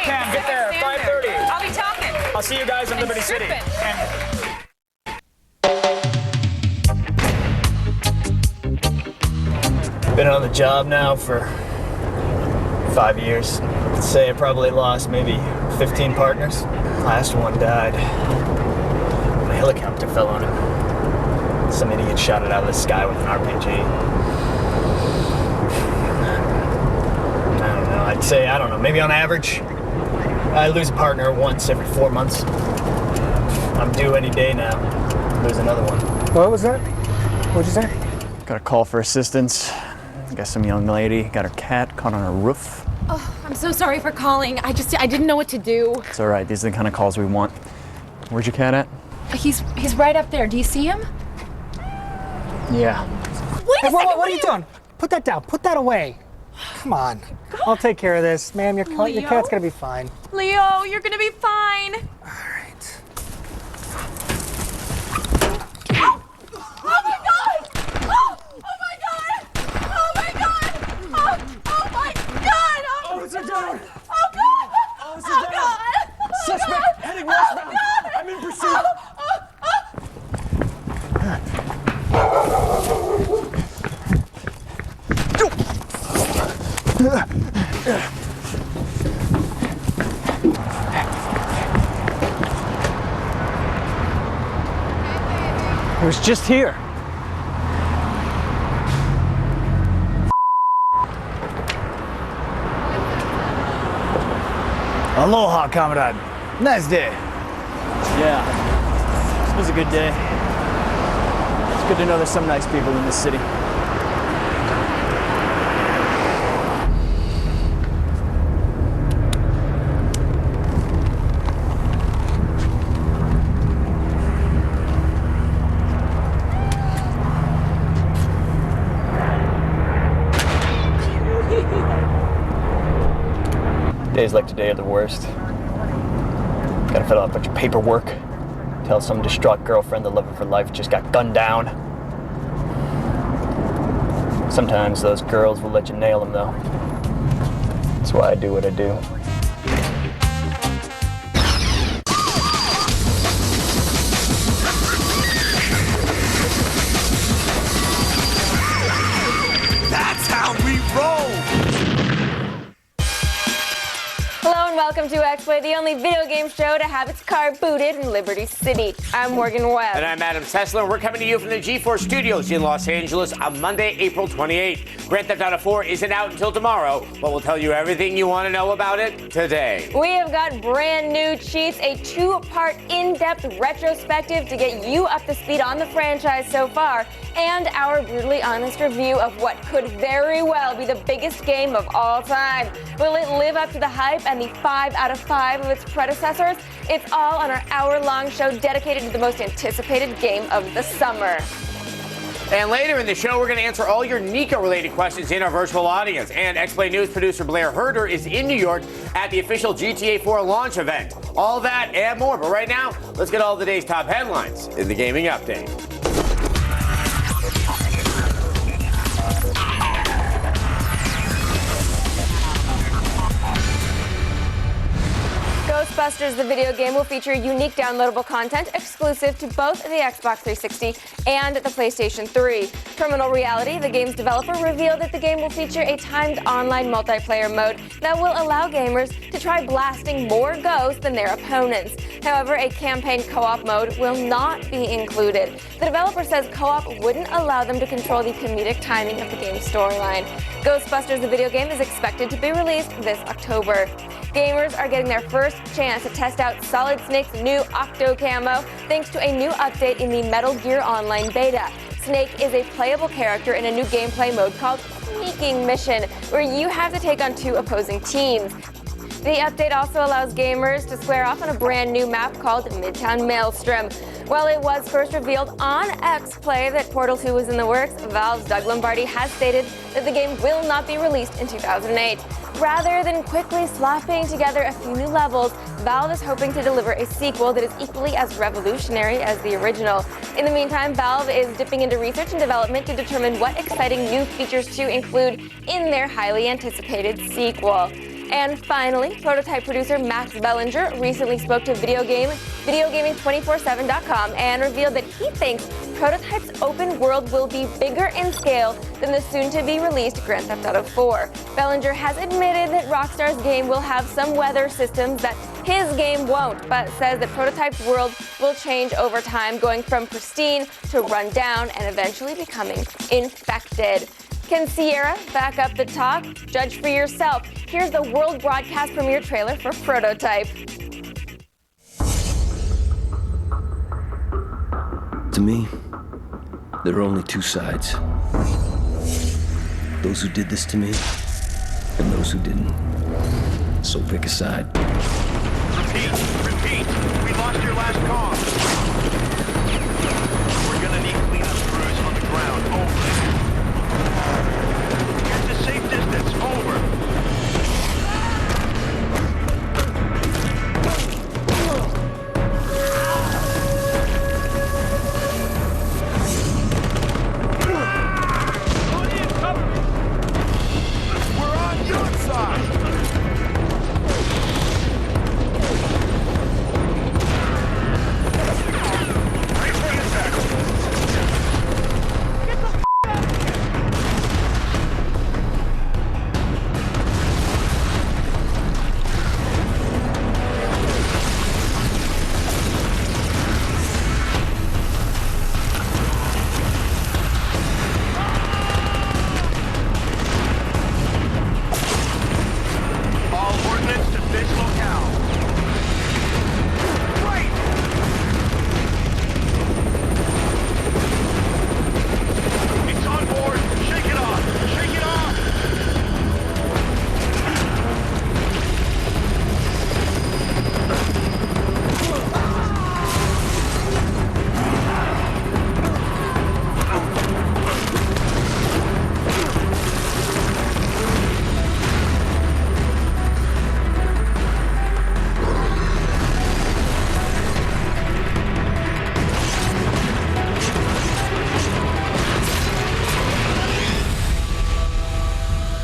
Cam, get there, 5:30. I'll be talking. I'll see you guys in Liberty City. Been on the job now for 5 years. I'd say I probably lost maybe 15 partners. Last one died. A helicopter fell on him. Some idiot shot it out of the sky with an RPG. I don't know. I'd say, I don't know, maybe on average, I lose a partner once every 4 months. I'm due any day now. Lose another one. What was that? What'd you say? Got a call for assistance. Got some young lady, got her cat caught on her roof. Oh, I'm so sorry for calling. I didn't know what to do. It's all right. These are the kind of calls we want. Where's your cat at? He's right up there. Do you see him? Yeah. Wait a second. What are you doing? Put that down. Put that away. Come on. I'll take care of this. Ma'am, your cat's gonna be fine. Leo, you're gonna be fine. All right. Oh my God! Oh my God! Oh my God! Oh my God! Officer down! Oh God! Officer Oh down! God! Suspect heading westbound. I'm in pursuit. It was just here. Aloha, comrade. Nice day. Yeah, it was a good day. It's good to know there's some nice people in this city. Days like today are the worst. Gotta fill out a bunch of paperwork. Tell some distraught girlfriend the love of her life just got gunned down. Sometimes those girls will let you nail them though. That's why I do what I do. That's how we roll! Hello and welcome to X-Play, the only video game show to have its car booted in Liberty City. I'm Morgan Webb. And I'm Adam Sessler, and we're coming to you from the G4 Studios in Los Angeles on Monday, April 28th. Grand Theft Auto 4 isn't out until tomorrow, but we'll tell you everything you want to know about it today. We have got brand new cheats, a two-part in-depth retrospective to get you up to speed on the franchise so far, and our brutally honest review of what could very well be the biggest game of all time. Will it live up to the hype and the 5 out of 5 of its predecessors? It's all on our hour-long show dedicated to the most anticipated game of the summer. And later in the show, we're going to answer all your Nico-related questions in our virtual audience. And X-Play News producer Blair Herder is in New York at the official GTA 4 launch event. All that and more. But right now, let's get all the day's top headlines in the Gaming Update. Ghostbusters, the video game, will feature unique downloadable content exclusive to both the Xbox 360 and the PlayStation 3. Terminal Reality, the game's developer, revealed that the game will feature a timed online multiplayer mode that will allow gamers to try blasting more ghosts than their opponents. However, a campaign co-op mode will not be included. The developer says co-op wouldn't allow them to control the comedic timing of the game's storyline. Ghostbusters, the video game, is expected to be released this October. Gamers are getting their first chance to test out Solid Snake's new Octo Camo thanks to a new update in the Metal Gear Online beta. Snake is a playable character in a new gameplay mode called Sneaking Mission, where you have to take on two opposing teams. The update also allows gamers to square off on a brand new map called Midtown Maelstrom. While it was first revealed on X-Play that Portal 2 was in the works, Valve's Doug Lombardi has stated that the game will not be released in 2008. Rather than quickly slapping together a few new levels, Valve is hoping to deliver a sequel that is equally as revolutionary as the original. In the meantime, Valve is dipping into research and development to determine what exciting new features to include in their highly anticipated sequel. And finally, prototype producer Max Bellinger recently spoke to videogaming247.com and revealed that he thinks Prototype's open world will be bigger in scale than the soon-to-be-released Grand Theft Auto 4. Bellinger has admitted that Rockstar's game will have some weather systems that his game won't, but says that Prototype's world will change over time, going from pristine to run down and eventually becoming infected. Can Sierra back up the talk? Judge for yourself. Here's the world broadcast premiere trailer for Prototype. To me, there are only two sides. Those who did this to me, and those who didn't. So pick a side. Repeat. We lost your last call. We're gonna need cleanup crews on the ground. Over. Get to safe distance. Over. We're on your side.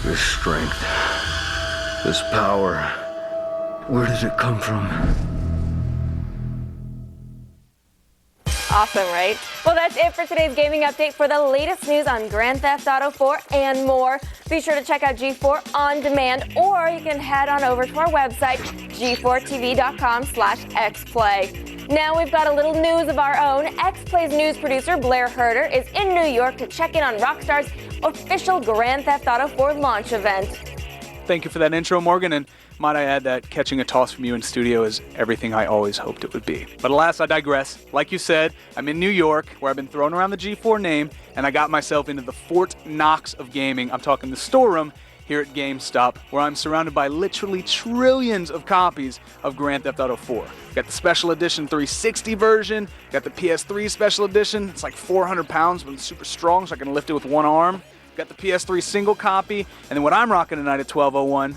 This strength, this power, where does it come from? Awesome, right? Well, that's it for today's gaming update. For the latest news on Grand Theft Auto 4 and more, be sure to check out G4 On Demand, or you can head on over to our website, g4tv.com/xplay. Now we've got a little news of our own. XPlay's news producer Blair Herder is in New York to check in on Rockstar's official Grand Theft Auto 4 launch event. Thank you for that intro, Morgan, and might I add that catching a toss from you in studio is everything I always hoped it would be. But alas, I digress. Like you said, I'm in New York, where I've been throwing around the G4 name, and I got myself into the Fort Knox of gaming. I'm talking the storeroom here at GameStop, where I'm surrounded by literally trillions of copies of Grand Theft Auto 4. Got the special edition 360 version, got the PS3 special edition. It's like 400 pounds, but it's super strong, so I can lift it with one arm. Got the PS3 single copy, and then what I'm rocking tonight at 12:01,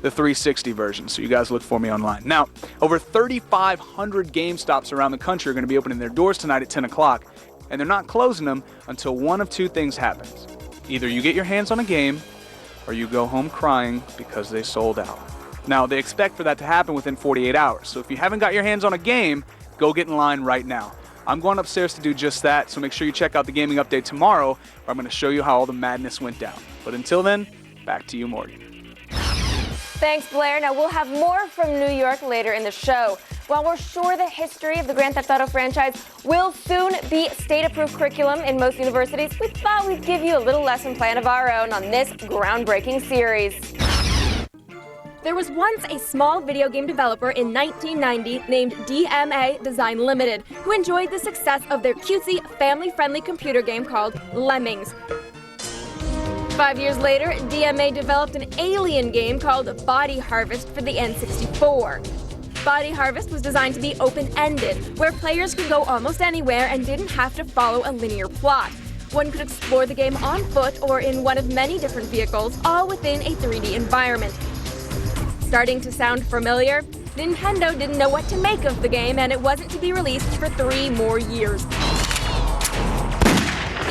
the 360 version, so you guys look for me online. Now, over 3,500 GameStops around the country are going to be opening their doors tonight at 10 o'clock, and they're not closing them until one of two things happens. Either you get your hands on a game, or you go home crying because they sold out. Now, they expect for that to happen within 48 hours, so if you haven't got your hands on a game, go get in line right now. I'm going upstairs to do just that, so make sure you check out the gaming update tomorrow, where I'm going to show you how all the madness went down. But until then, back to you, Morgan. Thanks, Blair. Now, we'll have more from New York later in the show. While we're sure the history of the Grand Theft Auto franchise will soon be state-approved curriculum in most universities, we thought we'd give you a little lesson plan of our own on this groundbreaking series. There was once a small video game developer in 1990 named DMA Design Limited, who enjoyed the success of their cutesy, family-friendly computer game called Lemmings. 5 years later, DMA developed an alien game called Body Harvest for the N64. Body Harvest was designed to be open-ended, where players could go almost anywhere and didn't have to follow a linear plot. One could explore the game on foot or in one of many different vehicles, all within a 3D environment. Starting to sound familiar? Nintendo didn't know what to make of the game, and it wasn't to be released for 3 more years.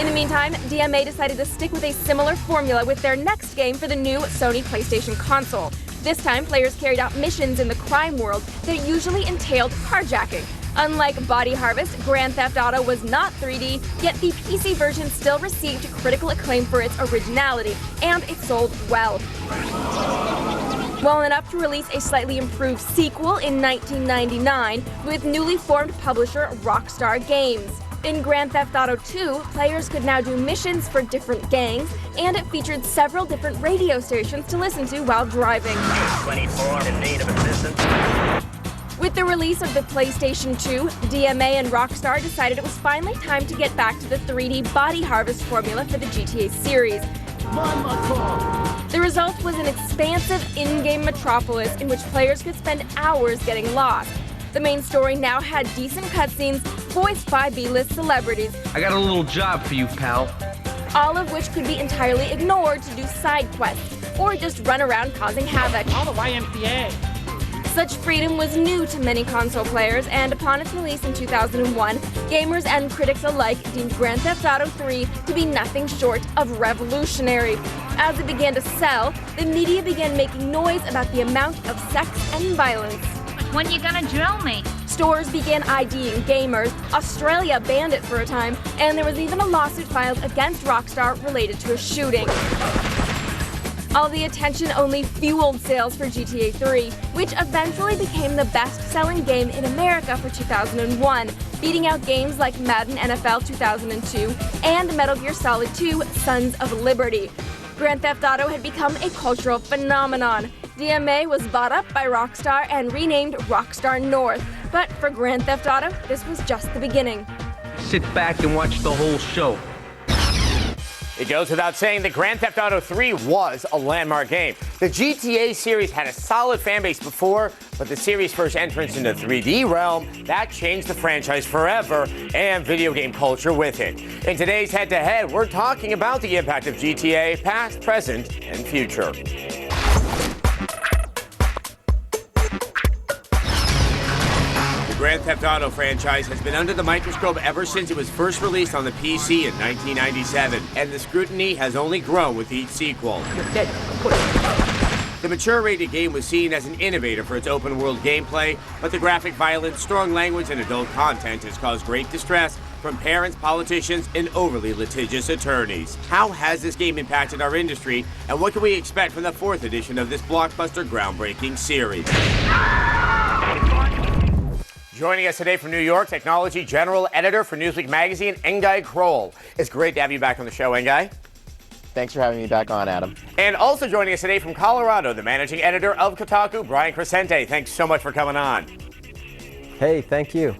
In the meantime, DMA decided to stick with a similar formula with their next game for the new Sony PlayStation console. This time, players carried out missions in the crime world that usually entailed carjacking. Unlike Body Harvest, Grand Theft Auto was not 3D, yet the PC version still received critical acclaim for its originality, and it sold well. Well enough to release a slightly improved sequel in 1999 with newly formed publisher Rockstar Games. In Grand Theft Auto 2, players could now do missions for different gangs, and it featured several different radio stations to listen to while driving. 24 in need of assistance. With the release of the PlayStation 2, DMA and Rockstar decided it was finally time to get back to the 3D Body Harvest formula for the GTA series. The result was an expansive in-game metropolis in which players could spend hours getting lost. The main story now had decent cutscenes voiced by B-list celebrities. I got a little job for you, pal. All of which could be entirely ignored to do side quests, or just run around causing havoc. All the YMCA. Such freedom was new to many console players, and upon its release in 2001, gamers and critics alike deemed Grand Theft Auto 3 to be nothing short of revolutionary. As it began to sell, the media began making noise about the amount of sex and violence. When you gonna drill me? Stores began IDing gamers, Australia banned it for a time, and there was even a lawsuit filed against Rockstar related to a shooting. All the attention only fueled sales for GTA 3, which eventually became the best-selling game in America for 2001, beating out games like Madden NFL 2002 and Metal Gear Solid 2: Sons of Liberty. Grand Theft Auto had become a cultural phenomenon. DMA was bought up by Rockstar and renamed Rockstar North. But for Grand Theft Auto, this was just the beginning. Sit back and watch the whole show. It goes without saying that Grand Theft Auto 3 was a landmark game. The GTA series had a solid fan base before, but the series' first entrance into the 3D realm, that changed the franchise forever and video game culture with it. In today's head-to-head, we're talking about the impact of GTA, past, present, and future. The Grand Theft Auto franchise has been under the microscope ever since it was first released on the PC in 1997, and the scrutiny has only grown with each sequel. The mature-rated game was seen as an innovator for its open-world gameplay, but the graphic violence, strong language, and adult content has caused great distress from parents, politicians, and overly litigious attorneys. How has this game impacted our industry, and what can we expect from the 4th edition of this blockbuster groundbreaking series? Joining us today from New York, technology general editor for Newsweek magazine, Engay Kroll. It's great to have you back on the show, Engay. Thanks for having me back on, Adam. And also joining us today from Colorado, the managing editor of Kotaku, Brian Crescente. Thanks so much for coming on. Hey, thank you.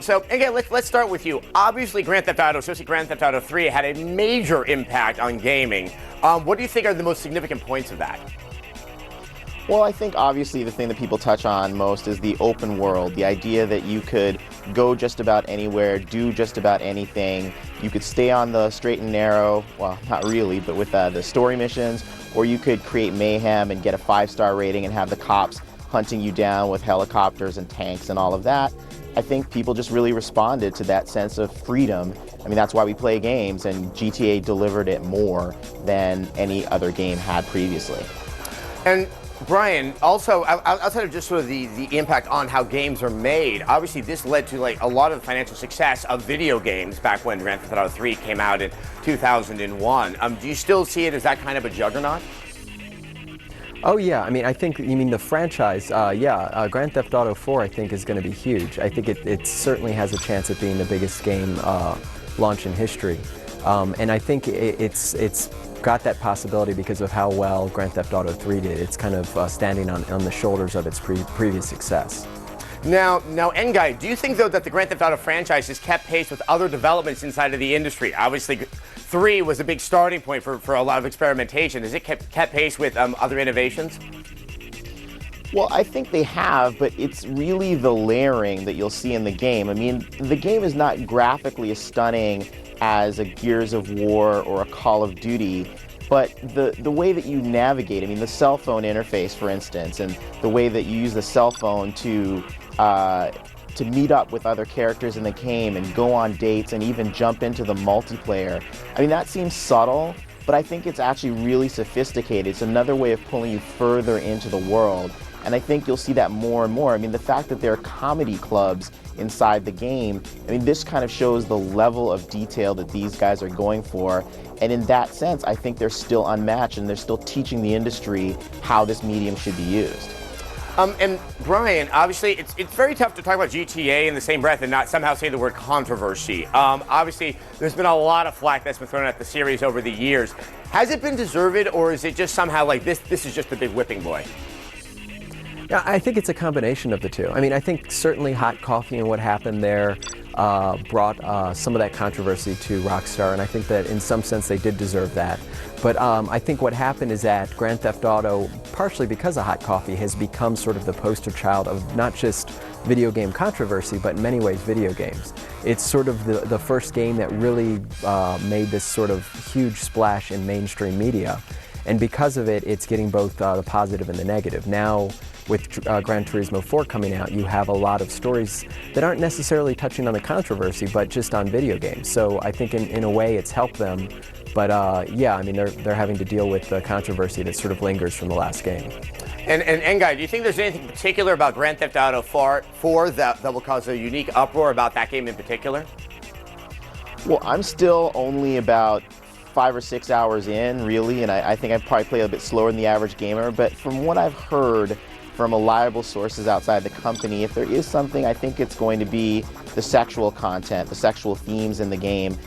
So, Engay, let's start with you. Obviously, Grand Theft Auto, especially Grand Theft Auto 3, had a major impact on gaming. What do you think are the most significant points of that? Well, I think obviously the thing that people touch on most is the open world, the idea that you could go just about anywhere, do just about anything. You could stay on the straight and narrow, well, not really, but with the story missions, or you could create mayhem and get a 5-star rating and have the cops hunting you down with helicopters and tanks and all of that. I think people just really responded to that sense of freedom. I mean, that's why we play games, and GTA delivered it more than any other game had previously. And Brian, also, outside of just sort of the impact on how games are made, obviously this led to like a lot of the financial success of video games back when Grand Theft Auto 3 came out in 2001. Do you still see it as that kind of a juggernaut? Oh yeah, I mean, I think you mean the franchise. Grand Theft Auto 4 I think is going to be huge. I think it certainly has a chance at being the biggest game launch in history. And I think it's got that possibility because of how well Grand Theft Auto 3 did. It's kind of standing on the shoulders of its previous success. Now, Engay, do you think, though, that the Grand Theft Auto franchise has kept pace with other developments inside of the industry? Obviously, 3 was a big starting point for a lot of experimentation. Has it kept pace with other innovations? Well, I think they have, but it's really the layering that you'll see in the game. I mean, the game is not graphically as stunning as a Gears of War or a Call of Duty, but the way that you navigate, I mean, the cell phone interface, for instance, and the way that you use the cell phone to meet up with other characters in the game and go on dates and even jump into the multiplayer. I mean, that seems subtle, but I think it's actually really sophisticated. It's another way of pulling you further into the world. And I think you'll see that more and more. I mean, the fact that there are comedy clubs inside the game, I mean, this kind of shows the level of detail that these guys are going for. And in that sense, I think they're still unmatched, and they're still teaching the industry how this medium should be used. And Brian, obviously, it's very tough to talk about GTA in the same breath and not somehow say the word controversy. Obviously, there's been a lot of flack that's been thrown at the series over the years. Has it been deserved, or is it just somehow like this is just a big whipping boy? Yeah, I think it's a combination of the two. I mean, I think certainly Hot Coffee and what happened there brought some of that controversy to Rockstar, and I think that in some sense they did deserve that. But I think what happened is that Grand Theft Auto, partially because of Hot Coffee, has become sort of the poster child of not just video game controversy, but in many ways video games. It's sort of the first game that really made this sort of huge splash in mainstream media. And because of it, it's getting both the positive and the negative. Now, with Gran Turismo 4 coming out, you have a lot of stories that aren't necessarily touching on the controversy, but just on video games. So I think in a way it's helped them. But yeah, I mean, they're having to deal with the controversy that sort of lingers from the last game. And Guy, do you think there's anything particular about Grand Theft Auto 4 that will cause a unique uproar about that game in particular? Well, I'm still only about 5 or 6 hours in, really, and I think I've probably played a bit slower than the average gamer, but from what I've heard from reliable sources outside the company, if there is something, I think it's going to be the sexual content, the sexual themes in the game.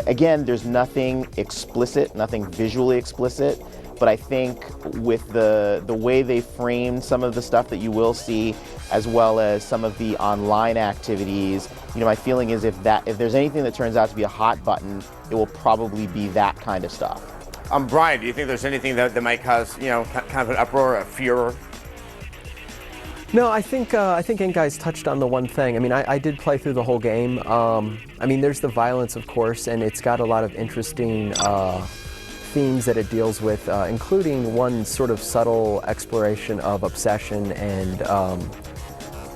Again, there's nothing explicit, nothing visually explicit, but I think with the way they framed some of the stuff that you will see, as well as some of the online activities, you know, my feeling is if there's anything that turns out to be a hot button, it will probably be that kind of stuff. Brian, do you think there's anything that might cause, you know, kind of an uproar, a furor? No, I think Enguy's touched on the one thing. I mean, I did play through the whole game. I mean, there's the violence, of course, and it's got a lot of interesting themes that it deals with, including one sort of subtle exploration of obsession and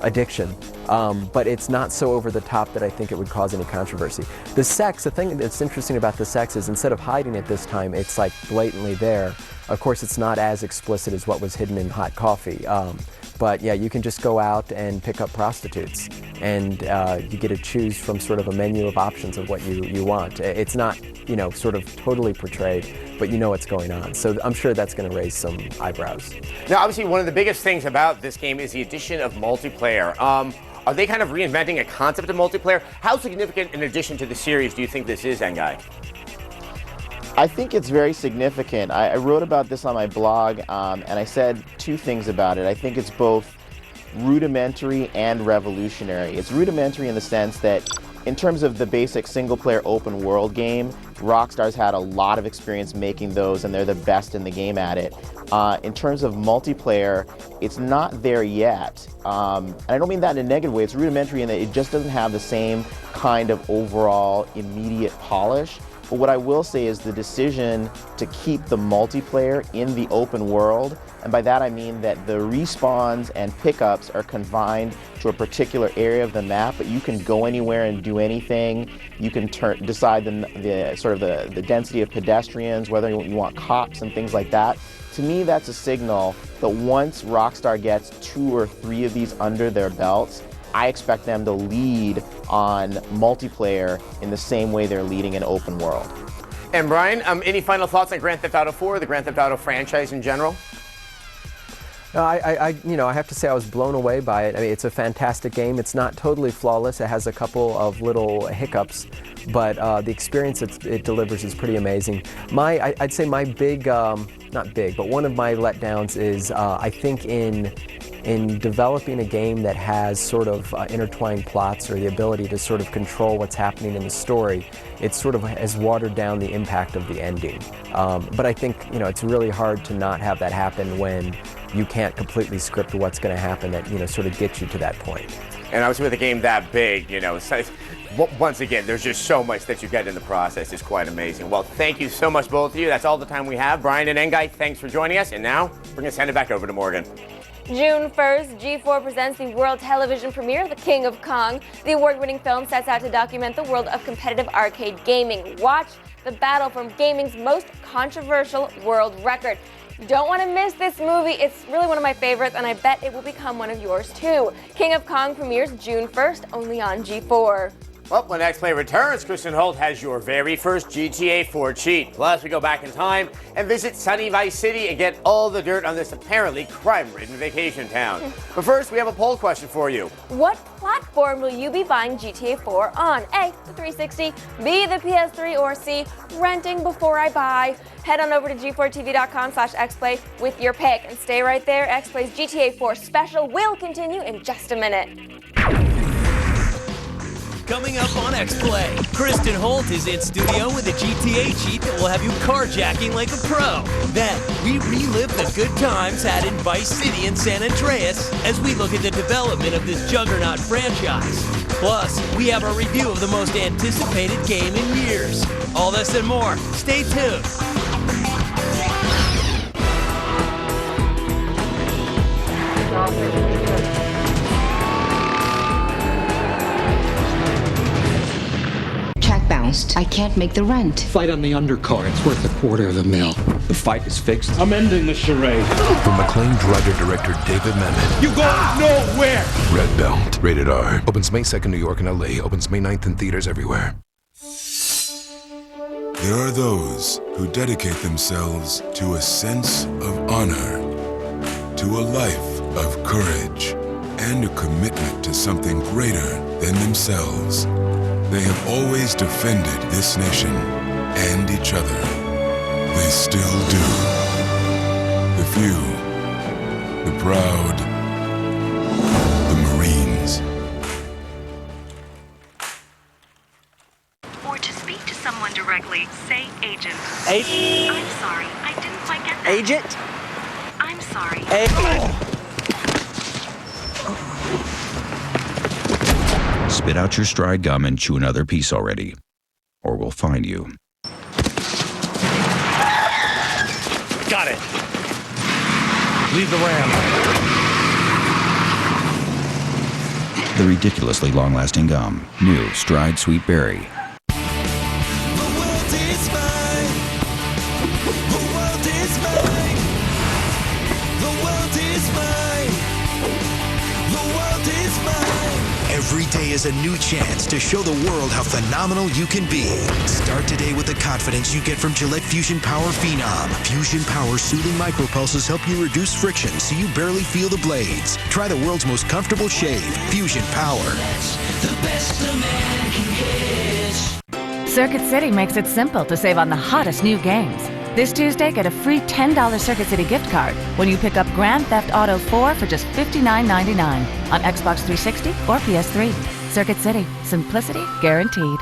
addiction. But it's not so over the top that I think it would cause any controversy. The sex, the thing that's interesting about the sex is instead of hiding it this time, it's like blatantly there. Of course, it's not as explicit as what was hidden in Hot Coffee. But yeah, you can just go out and pick up prostitutes, and you get to choose from sort of a menu of options of what you want. It's not, you know, sort of totally portrayed, but you know what's going on. So I'm sure that's going to raise some eyebrows. Now, obviously, one of the biggest things about this game is the addition of multiplayer. Are they kind of reinventing a concept of multiplayer? How significant an addition to the series do you think this is, Enguy? I think it's very significant. I wrote about this on my blog, and I said two things about it. I think it's both rudimentary and revolutionary. It's rudimentary in the sense that in terms of the basic single-player open world game, Rockstar's had a lot of experience making those, and they're the best in the game at it. In terms of multiplayer, it's not there yet. And I don't mean that in a negative way. It's rudimentary in that it just doesn't have the same kind of overall immediate polish. But what I will say is the decision to keep the multiplayer in the open world, and by that I mean that the respawns and pickups are confined to a particular area of the map, but you can go anywhere and do anything. You can decide the density of pedestrians, whether you want cops and things like that. To me, that's a signal that once Rockstar gets 2 or 3 of these under their belts, I expect them to lead on multiplayer in the same way they're leading in open world. And Brian, any final thoughts on Grand Theft Auto 4, the Grand Theft Auto franchise in general? I have to say I was blown away by it. I mean, it's a fantastic game. It's not totally flawless. It has a couple of little hiccups, but the experience it delivers is pretty amazing. I'd say my big, not big, but one of my letdowns is I think in developing a game that has sort of intertwined plots or the ability to sort of control what's happening in the story, it sort of has watered down the impact of the ending. But I think, you know, it's really hard to not have that happen when you can't completely script what's going to happen that, you know, sort of gets you to that point. And obviously with a game that big, you know, once again, there's just so much that you get in the process. It's quite amazing. Well, thank you so much, both of you. That's all the time we have. Brian and Enguy, thanks for joining us. And now we're going to send it back over to Morgan. June 1st, G4 presents the world television premiere, The King of Kong. The award-winning film sets out to document the world of competitive arcade gaming. Watch the battle for gaming's most controversial world record. You don't want to miss this movie. It's really one of my favorites, and I bet it will become one of yours too. King of Kong premieres June 1st, only on G4. Well, when X-Play returns, Kristin Holt has your very first GTA 4 cheat. Plus, we go back in time and visit sunny Vice City and get all the dirt on this apparently crime-ridden vacation town. But first, we have a poll question for you. What platform will you be buying GTA 4 on? A, the 360, B, the PS3, or C, renting before I buy? Head on over to g4tv.com/xplay with your pick and stay right there. Xplay's GTA 4 special will continue in just a minute. Coming up on X-Play, Kristin Holt is in studio with a GTA cheat that will have you carjacking like a pro. Then, we relive the good times had in Vice City and San Andreas as we look at the development of this juggernaut franchise. Plus, we have a review of the most anticipated game in years. All this and more. Stay tuned. I can't make the rent. Fight on the undercard. It's worth $250,000. The fight is fixed. I'm ending the charade. From acclaimed writer-director David Mamet. You go nowhere! Red Belt. Rated R. Opens May 2nd, New York and LA. Opens May 9th in theaters everywhere. There are those who dedicate themselves to a sense of honor, to a life of courage, and a commitment to something greater than themselves. They have always defended this nation and each other. They still do. The few, the proud, the Marines. Or to speak to someone directly, say agent. I'm sorry, I didn't quite get that. Agent? I'm sorry. Spit out your stride gum and chew another piece already, or we'll find you. Got it. Leave the ram. The ridiculously long-lasting gum. New Stride Sweet Berry. Every day is a new chance to show the world how phenomenal you can be. Start today with the confidence you get from Gillette Fusion Power Phenom. Fusion Power soothing micropulses help you reduce friction so you barely feel the blades. Try the world's most comfortable shave, Fusion Power. The best a man can get. Circuit City makes it simple to save on the hottest new games. This Tuesday, get a free $10 Circuit City gift card when you pick up Grand Theft Auto 4 for just $59.99 on Xbox 360 or PS3. Circuit City. Simplicity guaranteed.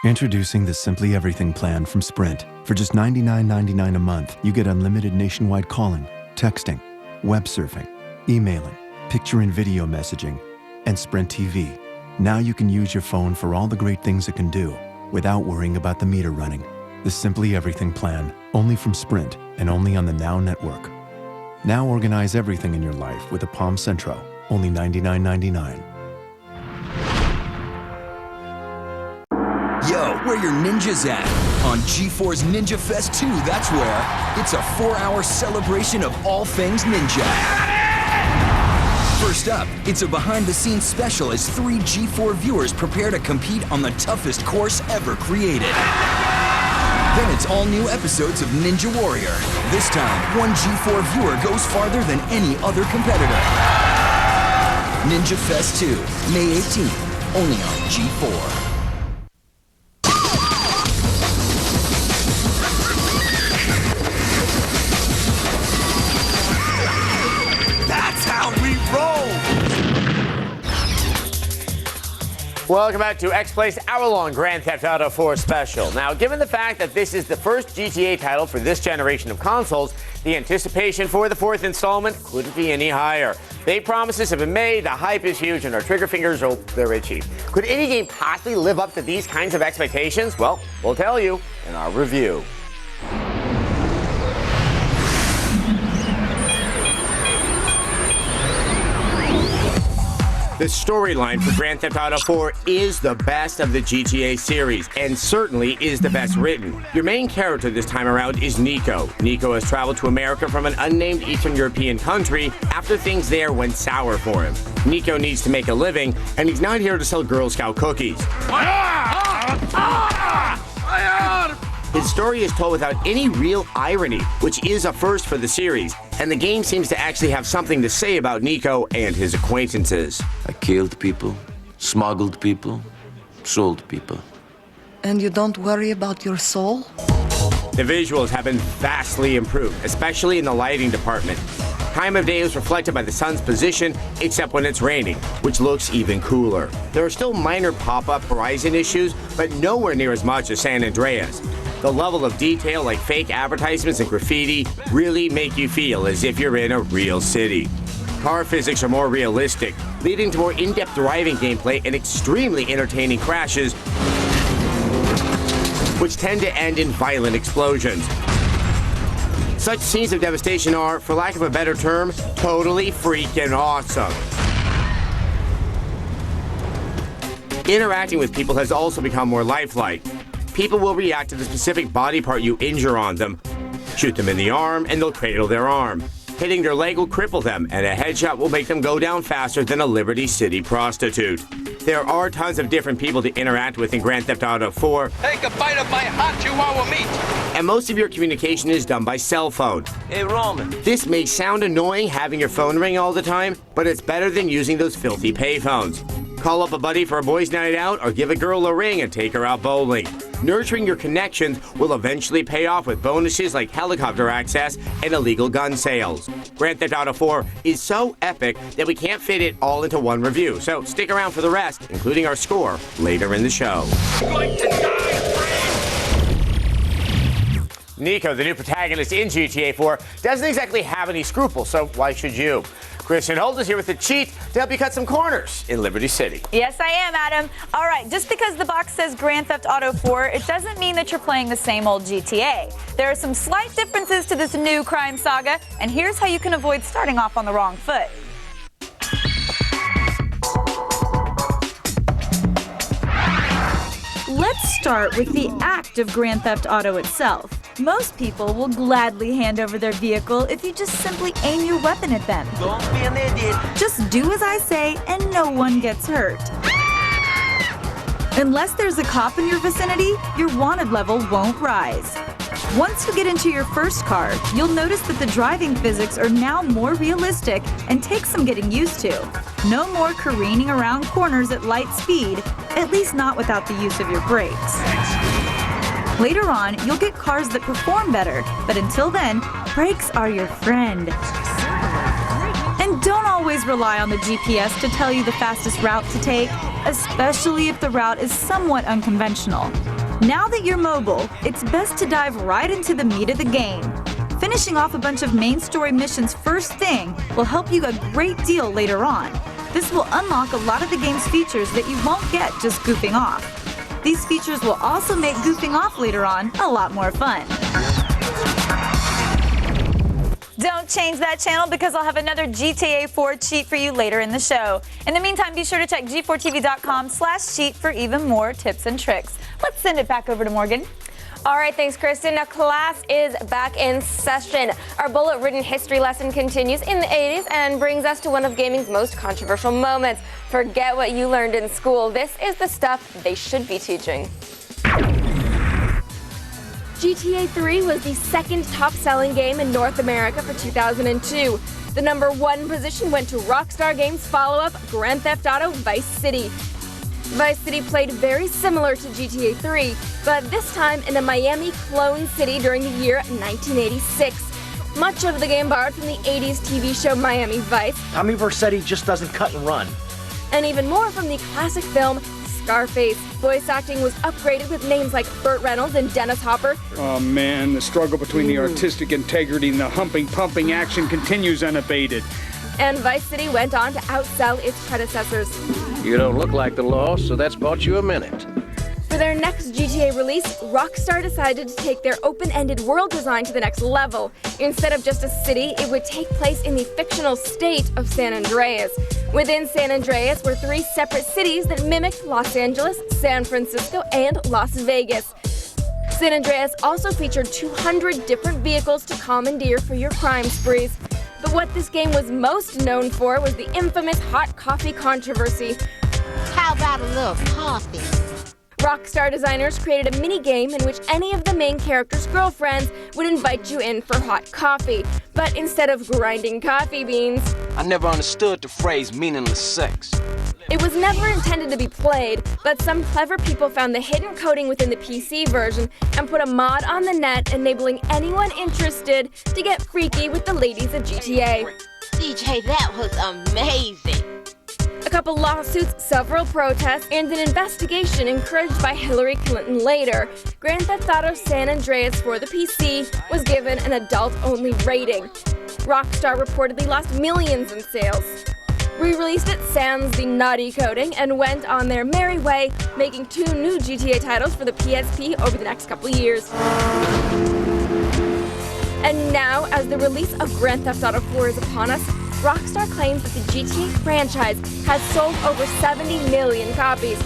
Introducing the Simply Everything plan from Sprint. For just $99.99 a month, you get unlimited nationwide calling, texting, web surfing, emailing, picture and video messaging, and Sprint TV. Now you can use your phone for all the great things it can do without worrying about the meter running. The Simply Everything plan, only from Sprint and only on the Now Network. Now organize everything in your life with a Palm Centro, only $99.99. Yo, where your ninjas at? On G4's Ninja Fest 2, that's where. It's a 4-hour celebration of all things ninja. First up, it's a behind-the-scenes special as 3 G4 viewers prepare to compete on the toughest course ever created. Then it's all new episodes of Ninja Warrior. This time, one G4 viewer goes farther than any other competitor. Ninja Fest 2, May 18th, only on G4. That's how we roll! Welcome back to X-Play's hour-long Grand Theft Auto 4 special. Now, given the fact that this is the first GTA title for this generation of consoles, the anticipation for the 4th installment couldn't be any higher. Big promises have been made, the hype is huge, and our trigger fingers are they're itchy. Could any game possibly live up to these kinds of expectations? Well, we'll tell you in our review. The storyline for Grand Theft Auto 4 is the best of the GTA series, and certainly is the best written. Your main character this time around is Nico. Nico has traveled to America from an unnamed Eastern European country after things there went sour for him. Nico needs to make a living, and he's not here to sell Girl Scout cookies. His story is told without any real irony, which is a first for the series, and the game seems to actually have something to say about Nico and his acquaintances. I killed people, smuggled people, sold people. And you don't worry about your soul? The visuals have been vastly improved, especially in the lighting department. Time of day is reflected by the sun's position, except when it's raining, which looks even cooler. There are still minor pop-up horizon issues, but nowhere near as much as San Andreas. The level of detail, like fake advertisements and graffiti, really make you feel as if you're in a real city. Car physics are more realistic, leading to more in-depth driving gameplay and extremely entertaining crashes, which tend to end in violent explosions. Such scenes of devastation are, for lack of a better term, totally freaking awesome. Interacting with people has also become more lifelike. People will react to the specific body part you injure on them. Shoot them in the arm, and they'll cradle their arm. Hitting their leg will cripple them, and a headshot will make them go down faster than a Liberty City prostitute. There are tons of different people to interact with in Grand Theft Auto 4. Take a bite of my hot Chihuahua meat. And most of your communication is done by cell phone. Hey, Roman. This may sound annoying having your phone ring all the time, but it's better than using those filthy payphones. Call up a buddy for a boys' night out or give a girl a ring and take her out bowling. Nurturing your connections will eventually pay off with bonuses like helicopter access and illegal gun sales. Grand Theft Auto 4 is so epic that we can't fit it all into one review, so stick around for the rest, including our score, later in the show. Nico, the new protagonist in GTA 4, doesn't exactly have any scruples, so why should you? Kristin Holt is here with the cheat to help you cut some corners in Liberty City. Yes, I am, Adam. All right, just because the box says Grand Theft Auto 4, it doesn't mean that you're playing the same old GTA. There are some slight differences to this new crime saga, and here's how you can avoid starting off on the wrong foot. Let's start with the act of Grand Theft Auto itself. Most people will gladly hand over their vehicle if you just simply aim your weapon at them. Don't be an idiot. Just do as I say and no one gets hurt. Unless there's a cop in your vicinity, your wanted level won't rise. Once you get into your first car, you'll notice that the driving physics are now more realistic and take some getting used to. No more careening around corners at light speed, at least not without the use of your brakes. Later on, you'll get cars that perform better, but until then, brakes are your friend. And don't always rely on the GPS to tell you the fastest route to take, especially if the route is somewhat unconventional. Now that you're mobile, it's best to dive right into the meat of the game. Finishing off a bunch of main story missions first thing will help you a great deal later on. This will unlock a lot of the game's features that you won't get just goofing off. These features will also make goofing off later on a lot more fun. Don't change that channel because I'll have another GTA 4 cheat for you later in the show. In the meantime, be sure to check g4tv.com/cheat for even more tips and tricks. Let's send it back over to Morgan. All right, thanks, Kristin. Now, class is back in session. Our bullet-ridden history lesson continues in the 80s and brings us to one of gaming's most controversial moments. Forget what you learned in school. This is the stuff they should be teaching. GTA 3 was the second top-selling game in North America for 2002. The #1 position went to Rockstar Games' follow-up, Grand Theft Auto Vice City. Vice City played very similar to GTA 3, but this time in a Miami clone city during the year 1986. Much of the game borrowed from the 80s TV show Miami Vice. Tommy Vercetti just doesn't cut and run. And even more from the classic film Scarface. Voice acting was upgraded with names like Burt Reynolds and Dennis Hopper. Oh man, the struggle between the artistic integrity and the humping, pumping action continues unabated. And Vice City went on to outsell its predecessors. You don't look like the law, so that's bought you a minute. For their next GTA release, Rockstar decided to take their open-ended world design to the next level. Instead of just a city, it would take place in the fictional state of San Andreas. Within San Andreas were 3 separate cities that mimicked Los Angeles, San Francisco, and Las Vegas. San Andreas also featured 200 different vehicles to commandeer for your crime sprees. But what this game was most known for was the infamous hot coffee controversy. How about a little coffee? Rockstar designers created a mini-game in which any of the main characters' girlfriends would invite you in for hot coffee. But instead of grinding coffee beans, I never understood the phrase meaningless sex. it was never intended to be played, but some clever people found the hidden coding within the PC version and put a mod on the net enabling anyone interested to get freaky with the ladies of GTA. DJ, that was amazing. A couple lawsuits, several protests, and an investigation encouraged by Hillary Clinton later, Grand Theft Auto San Andreas for the PC was given an adult-only rating. Rockstar reportedly lost millions in sales. Re-released it sans the naughty coding and went on their merry way, making 2 new GTA titles for the PSP over the next couple years. And now, as the release of Grand Theft Auto 4 is upon us, Rockstar claims that the GTA franchise has sold over 70 million copies.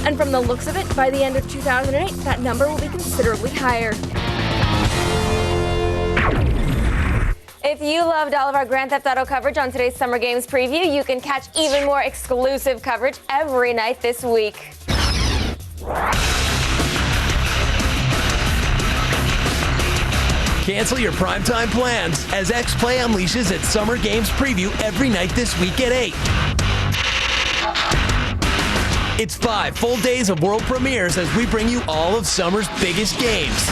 And from the looks of it, by the end of 2008, that number will be considerably higher. If you loved all of our Grand Theft Auto coverage on today's Summer Games preview, you can catch even more exclusive coverage every night this week. Cancel your primetime plans as X-Play unleashes its Summer Games preview every night this week at 8. It's 5 full days of world premieres as we bring you all of summer's biggest games.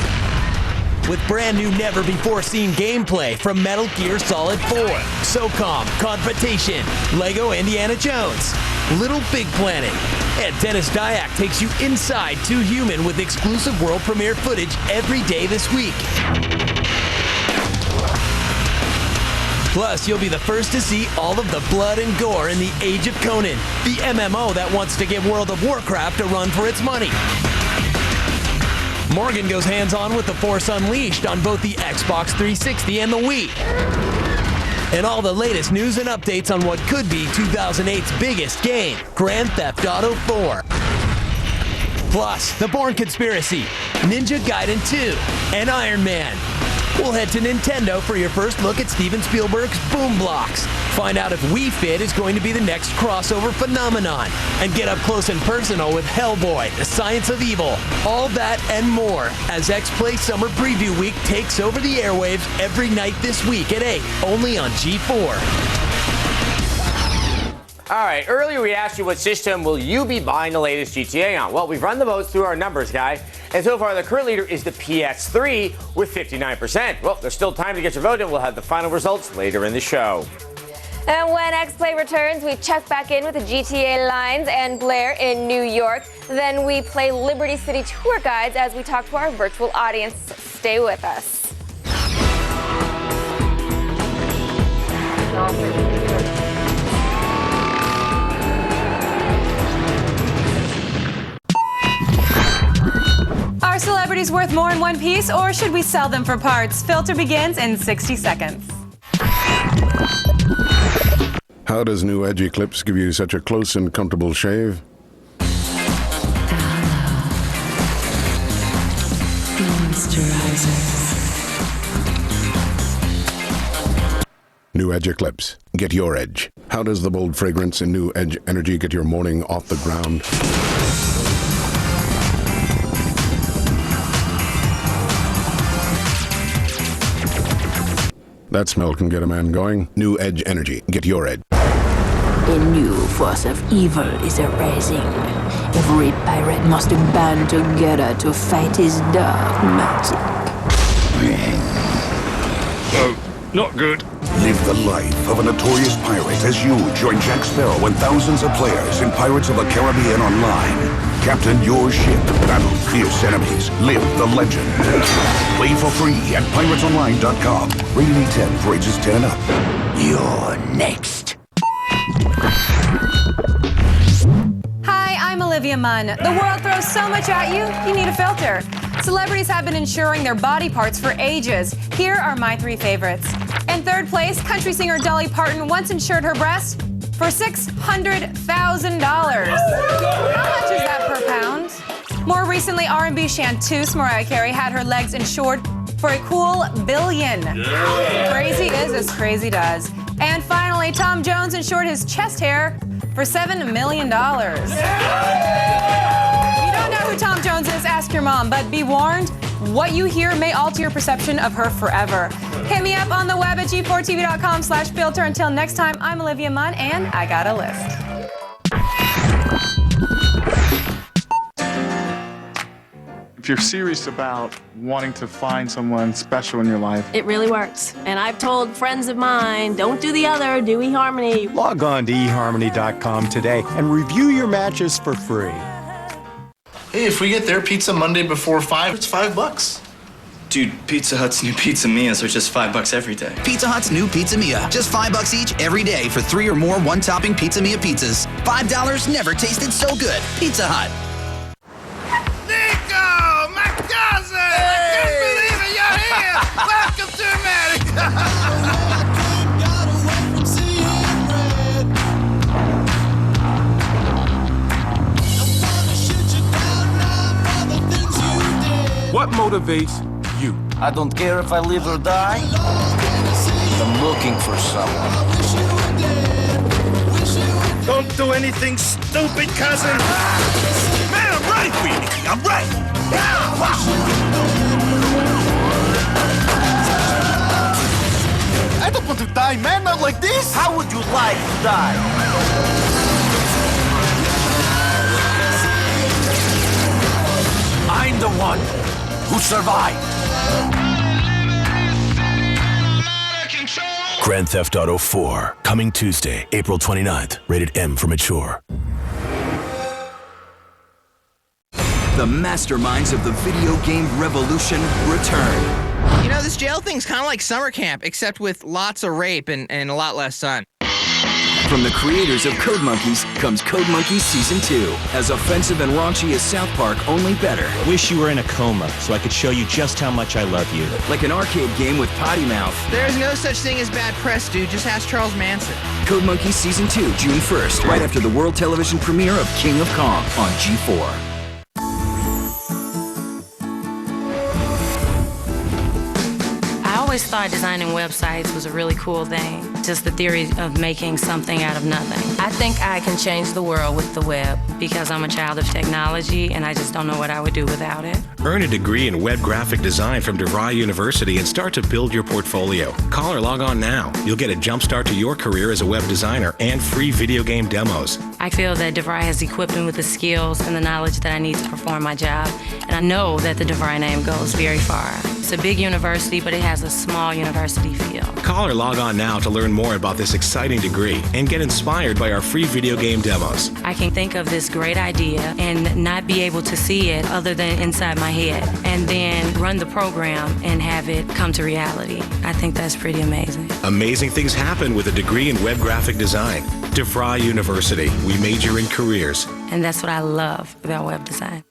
With brand new, never-before-seen gameplay from Metal Gear Solid 4, SOCOM, Confrontation, Lego Indiana Jones, Little Big Planet, and Dennis Dyack takes you inside Too Human with exclusive world premiere footage every day this week. Plus, you'll be the first to see all of the blood and gore in the Age of Conan, the MMO that wants to give World of Warcraft a run for its money. Morgan goes hands-on with The Force Unleashed on both the Xbox 360 and the Wii. And all the latest news and updates on what could be 2008's biggest game, Grand Theft Auto 4. Plus, The Bourne Conspiracy, Ninja Gaiden 2, and Iron Man. We'll head to Nintendo for your first look at Steven Spielberg's Boom Blocks. Find out if Wii Fit is going to be the next crossover phenomenon. And get up close and personal with Hellboy, The Science of Evil. All that and more as X-Play Summer Preview Week takes over the airwaves every night this week at 8, only on G4. All right, earlier we asked you what system will you be buying the latest GTA on? Well, we've run the votes through our numbers guide, and so far the current leader is the PS3 with 59%. Well, there's still time to get your vote in. We'll have the final results later in the show. And when X-Play returns, we check back in with the GTA lines and Blair in New York. Then we play Liberty City tour guides as we talk to our virtual audience. Stay with us. Are celebrities worth more in one piece, or should we sell them for parts? Filter begins in 60 seconds. How does new Edge Eclipse give you such a close and comfortable shave? New Edge Eclipse. Get your edge. How does the bold fragrance in New Edge Energy get your morning off the ground? That smell can get a man going. New Edge Energy. Get your edge. A new force of evil is arising. Every pirate must band together to fight his dark magic. Not good. Live the life of a notorious pirate as you join Jack Sparrow and thousands of players in Pirates of the Caribbean Online. Captain your ship, battle fierce enemies, live the legend. Play for free at piratesonline.com. Rated 10 for ages 10 and up. You're next. Hi, I'm Olivia Munn. The world throws so much at you, you need a filter. Celebrities have been insuring their body parts for ages. Here are my 3 favorites. In third place, country singer Dolly Parton once insured her breasts for $600,000. How much is that per pound? More recently, R&B chanteuse Mariah Carey had her legs insured for a cool $1 billion. Crazy is as crazy does. And finally, Tom Jones insured his chest hair for $7 million. If you don't know who Tom Jones is, ask your mom, but be warned, what you hear may alter your perception of her forever. Hit me up on the web at g4tv.com/filter. Until next time, I'm Olivia Munn, and I got a list. If you're serious about wanting to find someone special in your life, it really works. And I've told friends of mine, don't do the other, do eHarmony. Log on to eHarmony.com today and review your matches for free. Hey, if we get their pizza Monday before 5, it's $5. Dude, Pizza Hut's new Pizza Mia's are just $5 every day. Pizza Hut's new Pizza Mia. Just $5 each every day for 3 or more one-topping Pizza Mia pizzas. $5 never tasted so good. Pizza Hut. Nico, my cousin! I can't believe it, you're here! Welcome to America! What motivates you? I don't care if I live or die. I'm looking for someone. Don't do anything stupid, cousin! Man, I'm ready for you, Nicky. I'm ready! I don't want to die, man, not like this! How would you like to die? I'm the one who survived. Grand Theft Auto 4, coming Tuesday, April 29th. Rated M for mature. The masterminds of the video game revolution return. You know, this jail thing's kind of like summer camp, except with lots of rape and a lot less sun. From the creators of Code Monkeys comes Code Monkeys Season 2. As offensive and raunchy as South Park, only better. Wish you were in a coma so I could show you just how much I love you. Like an arcade game with potty mouth. There's no such thing as bad press, dude. Just ask Charles Manson. Code Monkeys Season 2, June 1st, right after the world television premiere of King of Kong on G4. I always thought designing websites was a really cool thing. Just the theory of making something out of nothing. I think I can change the world with the web because I'm a child of technology and I just don't know what I would do without it. Earn a degree in web graphic design from DeVry University and start to build your portfolio. Call or log on now. You'll get a jump start to your career as a web designer and free video game demos. I feel that DeVry has equipped me with the skills and the knowledge that I need to perform my job. And I know that the DeVry name goes very far. It's a big university, but it has a small university feel. Call or log on now to learn more about this exciting degree and get inspired by our free video game demos. I can think of this great idea and not be able to see it other than inside my head, and then run the program and have it come to reality. I think that's pretty amazing. Amazing things happen with a degree in web graphic design. DeVry University. We major in careers. And that's what I love about web design.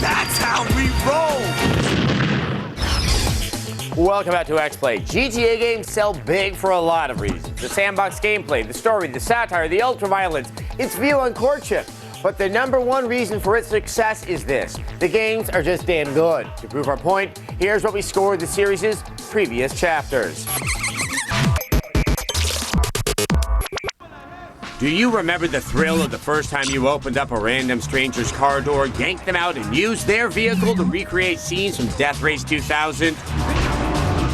That's how we roll! Welcome back to X-Play. GTA games sell big for a lot of reasons. The sandbox gameplay, the story, the satire, the ultra-violence, its view on courtship. But the number one reason for its success is this. The games are just damn good. To prove our point, here's what we scored the series' previous chapters. Do you remember the thrill of the first time you opened up a random stranger's car door, yanked them out, and used their vehicle to recreate scenes from Death Race 2000?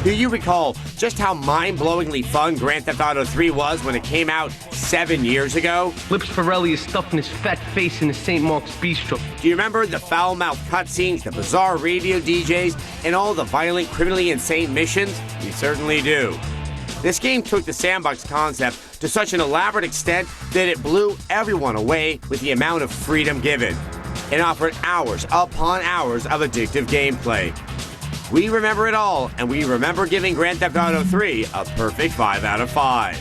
Do you recall just how mind-blowingly fun Grand Theft Auto 3 was when it came out 7 years ago? Lips Pirelli is stuffing his fat face in the St. Mark's Bistro. Do you remember the foul-mouthed cutscenes, the bizarre radio DJs, and all the violent, criminally insane missions? We certainly do. This game took the sandbox concept to such an elaborate extent that it blew everyone away with the amount of freedom given. It offered hours upon hours of addictive gameplay. We remember it all, and we remember giving Grand Theft Auto 3 a perfect 5 out of 5.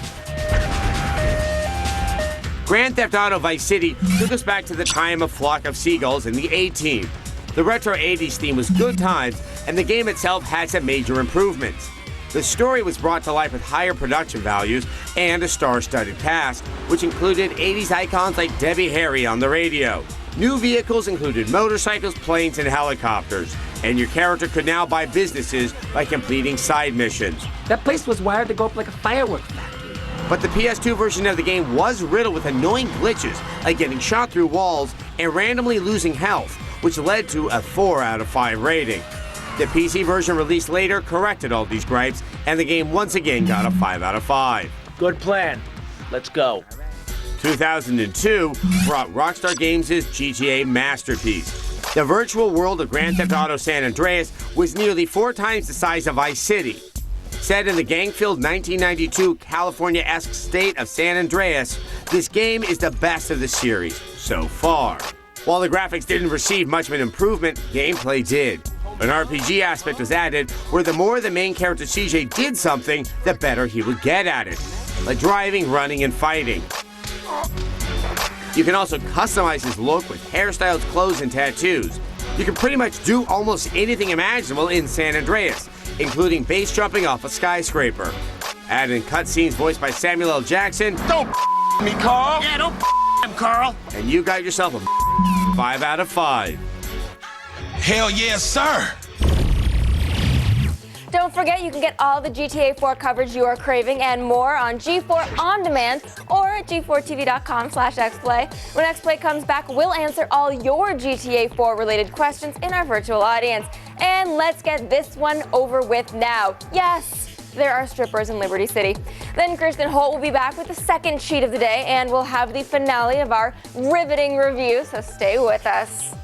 Grand Theft Auto Vice City took us back to the time of Flock of Seagulls in the A-Team. The retro 80s theme was good times, and the game itself had some major improvements. The story was brought to life with higher production values and a star-studded cast, which included 80s icons like Debbie Harry on the radio. New vehicles included motorcycles, planes, and helicopters, and your character could now buy businesses by completing side missions. That place was wired to go up like a fireworks factory. But the PS2 version of the game was riddled with annoying glitches, like getting shot through walls and randomly losing health, which led to a 4 out of 5 rating. The PC version released later corrected all these gripes, and the game once again got a 5 out of 5. Good plan. Let's go. 2002 brought Rockstar Games' GTA masterpiece. The virtual world of Grand Theft Auto San Andreas was nearly 4 times the size of Vice City. Set in the gang-filled 1992 California-esque state of San Andreas, this game is the best of the series so far. While the graphics didn't receive much of an improvement, gameplay did. An RPG aspect was added where the more the main character CJ did something, the better he would get at it, like driving, running, and fighting. You can also customize his look with hairstyles, clothes, and tattoos. You can pretty much do almost anything imaginable in San Andreas, including base jumping off a skyscraper. Add in cutscenes voiced by Samuel L. Jackson. Don't me, Carl! Yeah, don't him, Carl! And you got yourself a 5 out of 5. Hell yes, sir! Don't forget you can get all the GTA 4 coverage you are craving and more on G4 On Demand or at g4tv.com/xplay. When XPlay comes back, we'll answer all your GTA 4 related questions in our virtual audience. And let's get this one over with now. Yes, there are strippers in Liberty City. Then Kristen Holt will be back with the second cheat of the day, and we'll have the finale of our riveting review, so stay with us.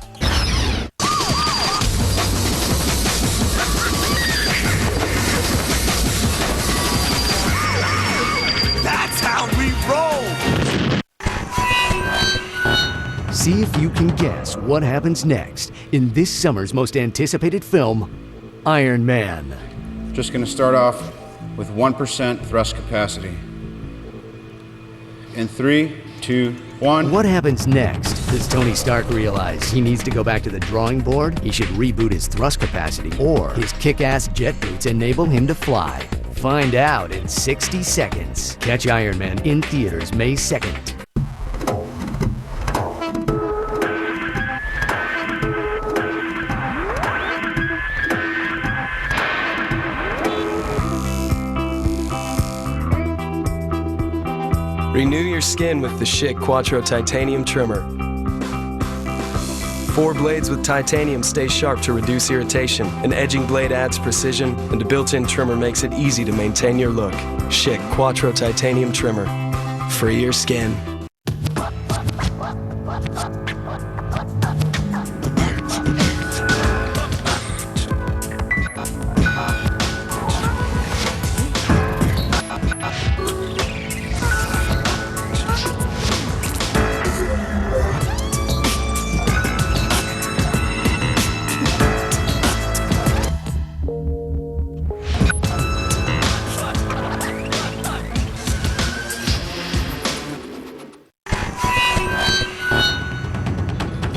That's how we roll! See if you can guess what happens next in this summer's most anticipated film, Iron Man. Just gonna start off with 1% thrust capacity. In 3, 2, 1. What happens next? Does Tony Stark realize he needs to go back to the drawing board? He should reboot his thrust capacity, or his kick-ass jet boots enable him to fly? Find out in 60 seconds. Catch Iron Man in theaters May 2nd. Renew your skin with the Schick Quattro Titanium Trimmer. 4 blades with titanium stay sharp to reduce irritation. An edging blade adds precision, and a built-in trimmer makes it easy to maintain your look. Schick Quattro Titanium Trimmer. Free your skin.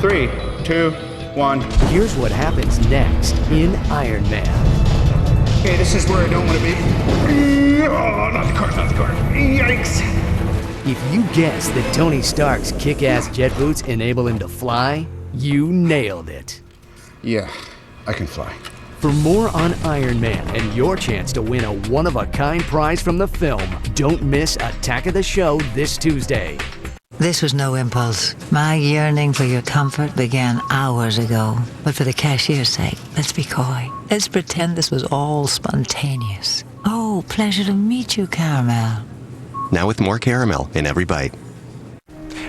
Three, 2, 1. Here's what happens next in Iron Man. Okay, this is where I don't want to be. Oh, not the car, not the car. Yikes. If you guess that Tony Stark's kick-ass jet boots enable him to fly, you nailed it. Yeah, I can fly. For more on Iron Man and your chance to win a one-of-a-kind prize from the film, don't miss Attack of the Show this Tuesday. This was no impulse. My yearning for your comfort began hours ago. But for the cashier's sake, let's be coy. Let's pretend this was all spontaneous. Oh, pleasure to meet you, Caramel. Now with more caramel in every bite.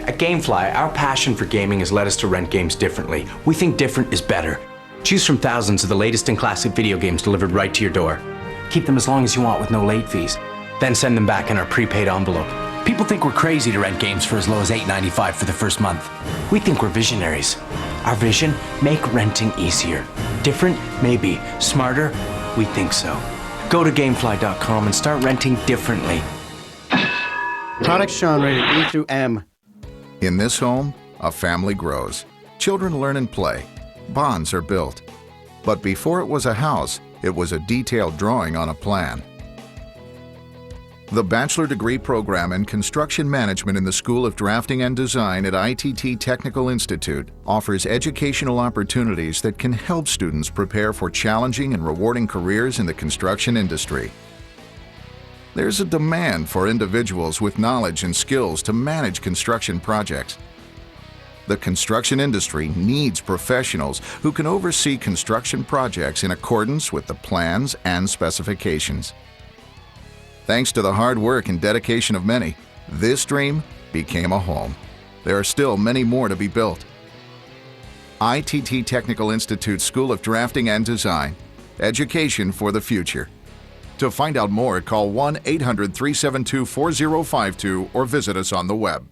At GameFly, our passion for gaming has led us to rent games differently. We think different is better. Choose from thousands of the latest and classic video games delivered right to your door. Keep them as long as you want with no late fees. Then send them back in our prepaid envelope. People think we're crazy to rent games for as low as $8.95 for the first month. We think we're visionaries. Our vision? Make renting easier. Different? Maybe. Smarter? We think so. Go to Gamefly.com and start renting differently. Products shown rated E through M. In this home, a family grows. Children learn and play. Bonds are built. But before it was a house, it was a detailed drawing on a plan. The bachelor degree program in construction management in the School of Drafting and Design at ITT Technical Institute offers educational opportunities that can help students prepare for challenging and rewarding careers in the construction industry. There's a demand for individuals with knowledge and skills to manage construction projects. The construction industry needs professionals who can oversee construction projects in accordance with the plans and specifications. Thanks to the hard work and dedication of many, this dream became a home. There are still many more to be built. ITT Technical Institute School of Drafting and Design. Education for the future. To find out more, call 1-800-372-4052 or visit us on the web.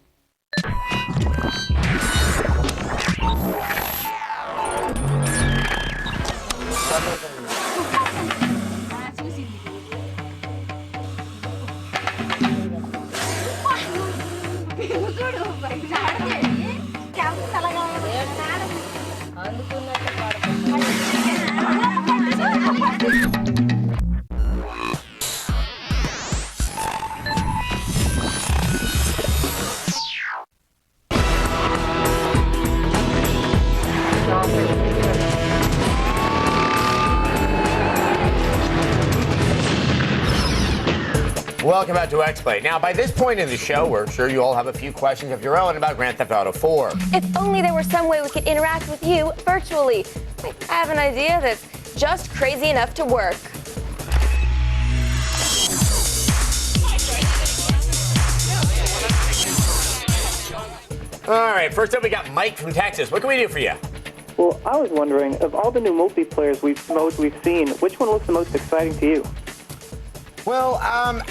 Welcome back to X-Play. Now, by this point in the show, we're sure you all have a few questions of your own about Grand Theft Auto 4. If only there were some way we could interact with you virtually. I have an idea that's just crazy enough to work. All right, first up we got Mike from Texas. What can we do for you? Well, I was wondering, of all the new multiplayer modes we've seen, which one looks the most exciting to you? Well, I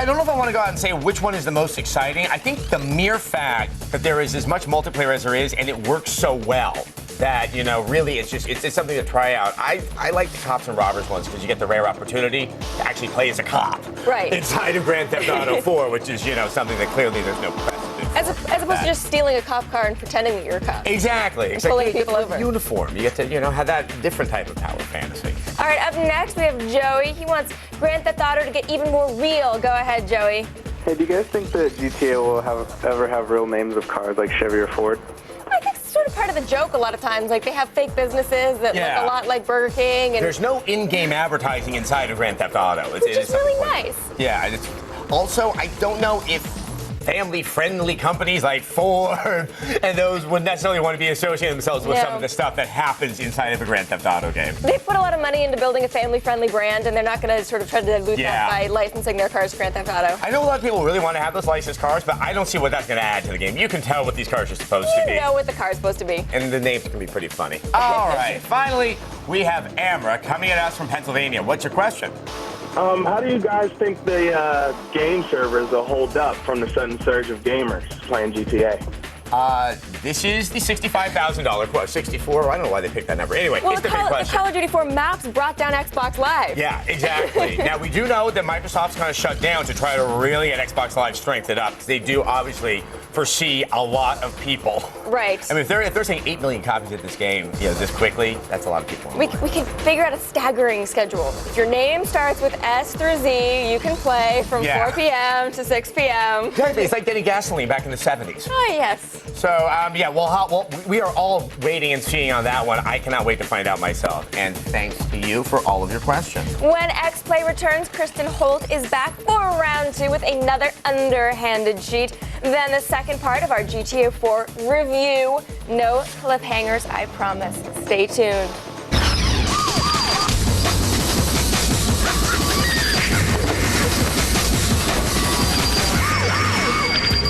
don't know if I want to go out and say which one is the most exciting. I think the mere fact that there is as much multiplayer as there is and it works so well that, you know, really it's something to try out. I like the cops and robbers ones because you get the rare opportunity to actually play as a cop. Right. Inside of Grand Theft Auto 4, which is, you know, something that clearly there's no precedent. As opposed to just stealing a cop car and pretending that you're a cop. Exactly. And pulling people over. Uniform. You get to, you know, have that different type of power fantasy. All right, up next we have Joey. He wants Grand Theft Auto to get even more real. Go ahead, Joey. Hey, do you guys think that GTA will ever have real names of cars like Chevy or Ford? I think it's sort of part of the joke a lot of times. Like, they have fake businesses that look a lot like Burger King. And there's no in-game advertising inside of Grand Theft Auto. Which is really nice. Yeah. Also, I don't know if family-friendly companies like Ford and those would necessarily want to be associating themselves with some of the stuff that happens inside of a Grand Theft Auto game. They put a lot of money into building a family-friendly brand, and they're not going to sort of try to dilute that by licensing their cars to Grand Theft Auto. I know a lot of people really want to have those licensed cars, but I don't see what that's going to add to the game. You can tell what these cars are supposed to be. You know what the car's supposed to be. And the names can be pretty funny. All right, finally, we have Amra coming at us from Pennsylvania. What's your question? How do you guys think the game servers will hold up from the sudden surge of gamers playing GTA? This is the $65,000 question. 64? I don't know why they picked that number. Anyway, it's the big question. The Call of Duty 4 maps brought down Xbox Live. Yeah, exactly. Now, we do know that Microsoft's going to shut down to try to really get Xbox Live strengthened up because they do obviously foresee a lot of people. Right. I mean, if they're saying 8 million copies of this game, you know, this quickly, that's a lot of people. We can figure out a staggering schedule. If your name starts with S through Z, you can play from 4 p.m. to 6 p.m. Exactly. It's like getting gasoline back in the 70s. Oh, yes. So, yeah, we are all waiting and seeing on that one. I cannot wait to find out myself. And thanks to you for all of your questions. When X-Play returns, Kristin Holt is back for round 2 with another underhanded cheat. Then the second part of our GTA 4 review. No cliffhangers, I promise. Stay tuned.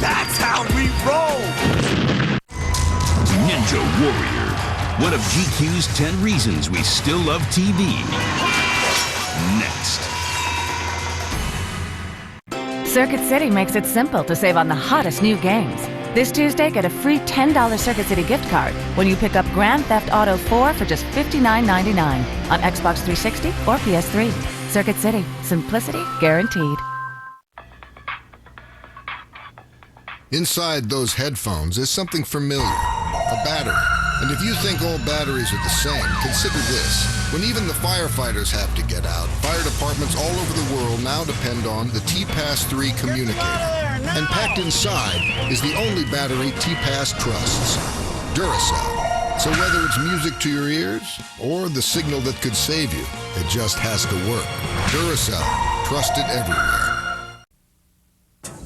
That's how we roll! Ninja Warrior, one of GQ's 10 reasons we still love TV. Next. Circuit City makes it simple to save on the hottest new games. This Tuesday, get a free $10 Circuit City gift card when you pick up Grand Theft Auto 4 for just $59.99 on Xbox 360 or PS3. Circuit City, simplicity guaranteed. Inside those headphones is something familiar. A battery, And if you think all batteries are the same, consider this. When even the firefighters have to get out, fire departments all over the world now depend on the TPASS 3 communicator. And packed inside is the only battery TPASS trusts, Duracell. So whether it's music to your ears or the signal that could save you, it just has to work. Duracell, trusted everywhere.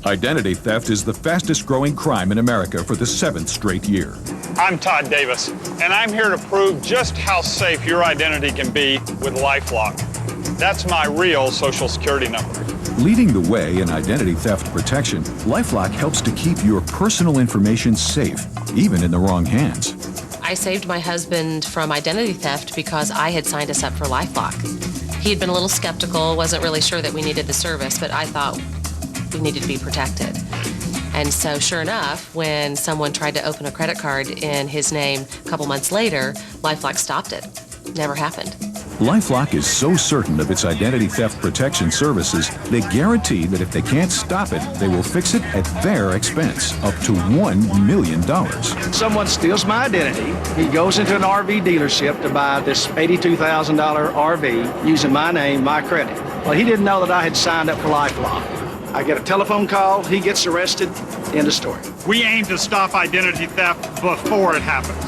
Identity theft is the fastest growing crime in America for the 7th straight year. I'm Todd Davis, and I'm here to prove just how safe your identity can be with LifeLock. That's my real Social Security number. Leading the way in identity theft protection, LifeLock helps to keep your personal information safe, even in the wrong hands. I saved my husband from identity theft because I had signed us up for LifeLock. He had been a little skeptical, wasn't really sure that we needed the service, but I thought we needed to be protected. And so sure enough, when someone tried to open a credit card in his name a couple months later, LifeLock stopped it. Never happened. LifeLock is so certain of its identity theft protection services, they guarantee that if they can't stop it, they will fix it at their expense, up to $1 million. Someone steals my identity. He goes into an RV dealership to buy this $82,000 RV using my name, my credit. Well, he didn't know that I had signed up for LifeLock. I get a telephone call, he gets arrested, end of story. We aim to stop identity theft before it happens.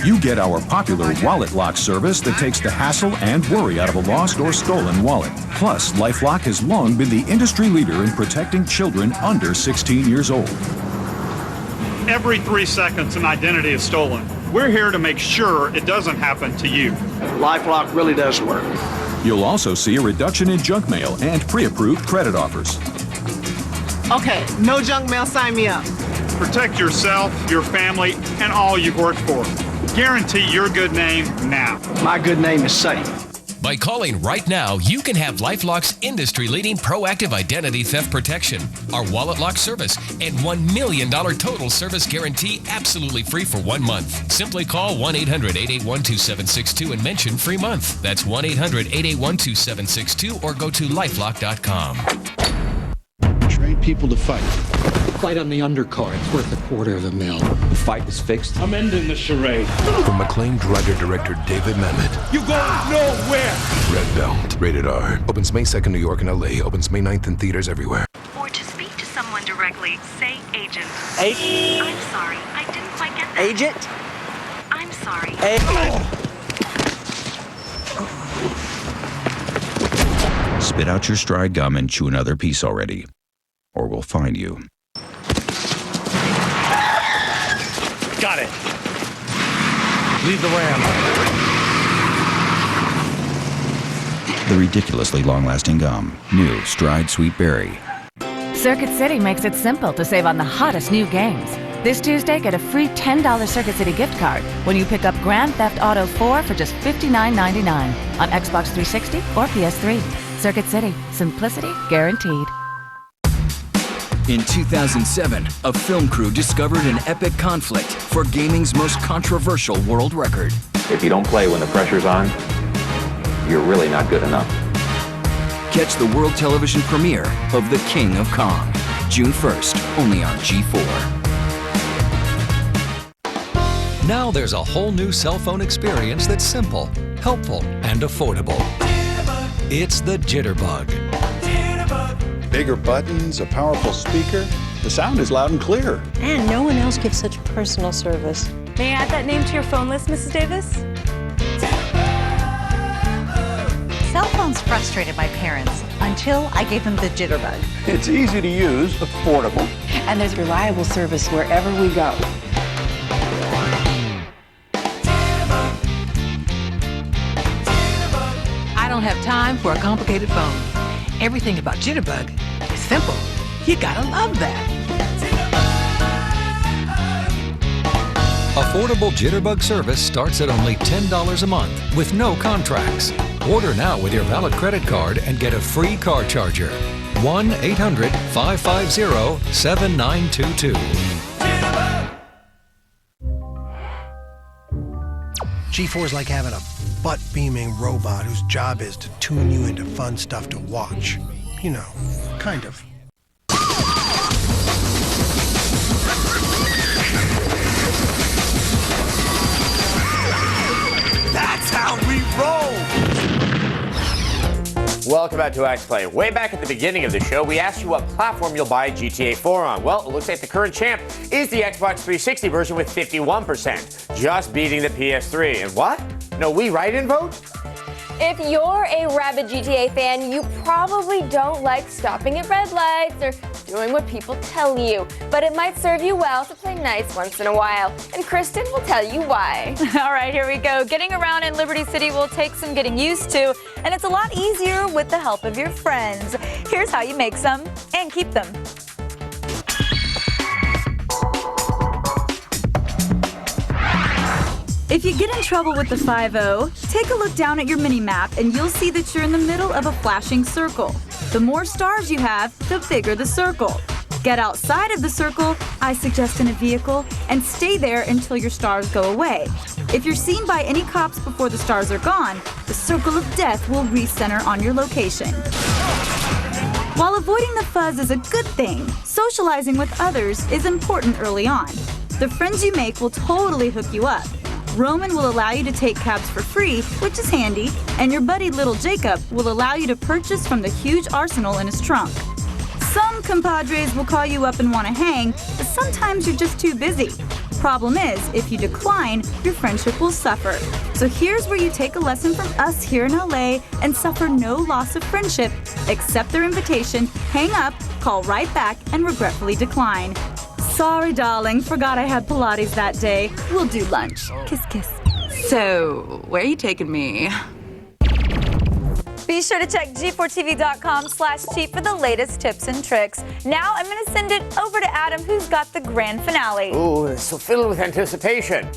You get our popular Wallet Lock service that takes the hassle and worry out of a lost or stolen wallet. Plus, LifeLock has long been the industry leader in protecting children under 16 years old. Every 3 seconds, an identity is stolen. We're here to make sure it doesn't happen to you. LifeLock really does work. You'll also see a reduction in junk mail and pre-approved credit offers. Okay, no junk mail, sign me up. Protect yourself, your family, and all you've worked for. Guarantee your good name now. My good name is safe. By calling right now, you can have LifeLock's industry-leading proactive identity theft protection, our Wallet Lock service, and $1 million total service guarantee absolutely free for 1 month. Simply call 1-800-881-2762 and mention free month. That's 1-800-881-2762 or go to lifelock.com. Train people to fight. Fight on the undercard. It's worth $250,000. The fight is fixed. I'm ending the charade. From acclaimed writer-director David Mamet. You're going nowhere! Red Belt. Rated R. Opens May 2nd, New York and LA. Opens May 9th in theaters everywhere. Or to speak to someone directly, say agent. Agent? I'm sorry, I didn't quite get that. Agent? I'm sorry. Spit out your Stride gum and chew another piece already, or we'll find you. Got it. Leave the ram. The ridiculously long-lasting gum. New Stride Sweet Berry. Circuit City makes it simple to save on the hottest new games. This Tuesday, get a free $10 Circuit City gift card when you pick up Grand Theft Auto 4 for just $59.99 on Xbox 360 or PS3. Circuit City. Simplicity guaranteed. In 2007, a film crew discovered an epic conflict for gaming's most controversial world record. If you don't play when the pressure's on, you're really not good enough. Catch the world television premiere of The King of Kong, June 1st, only on G4. Now there's a whole new cell phone experience that's simple, helpful, and affordable. It's the Jitterbug. Bigger buttons, a powerful speaker. The sound is loud and clear. And no one else gives such personal service. May I add that name to your phone list, Mrs. Davis? Cell phones frustrated my parents until I gave them the Jitterbug. It's easy to use, affordable. And there's reliable service wherever we go. I don't have time for a complicated phone. Everything about Jitterbug is simple. You gotta love that. Affordable Jitterbug service starts at only $10 a month with no contracts. Order now with your valid credit card and get a free car charger. 1-800-550-7922. G4 is like having a butt-beaming robot whose job is to tune you into fun stuff to watch. You know, kind of. Welcome back to X-Play. Way back at the beginning of the show, we asked you what platform you'll buy GTA 4 on. Well, it looks like the current champ is the Xbox 360 version with 51%, just beating the PS3. And what? No we write-in vote? If you're a rabid GTA fan, you probably don't like stopping at red lights or doing what people tell you. But it might serve you well to play nice once in a while. And Kristin will tell you why. All right, here we go. Getting around in Liberty City will take some getting used to, and it's a lot easier with the help of your friends. Here's how you make some and keep them. If you get in trouble with the 5-0, take a look down at your mini-map and you'll see that you're in the middle of a flashing circle. The more stars you have, the bigger the circle. Get outside of the circle, I suggest in a vehicle, and stay there until your stars go away. If you're seen by any cops before the stars are gone, the circle of death will recenter on your location. While avoiding the fuzz is a good thing, socializing with others is important early on. The friends you make will totally hook you up. Roman will allow you to take cabs for free, which is handy, and your buddy Little Jacob will allow you to purchase from the huge arsenal in his trunk. Some compadres will call you up and want to hang, but sometimes you're just too busy. Problem is, if you decline, your friendship will suffer. So here's where you take a lesson from us here in LA and suffer no loss of friendship. Accept their invitation, hang up, call right back, and regretfully decline. Sorry, darling. Forgot I had Pilates that day. We'll do lunch. Kiss, kiss. So, where are you taking me? Be sure to check g4tv.com/cheat for the latest tips and tricks. Now I'm going to send it over to Adam, who's got the grand finale. Ooh, it's so filled with anticipation.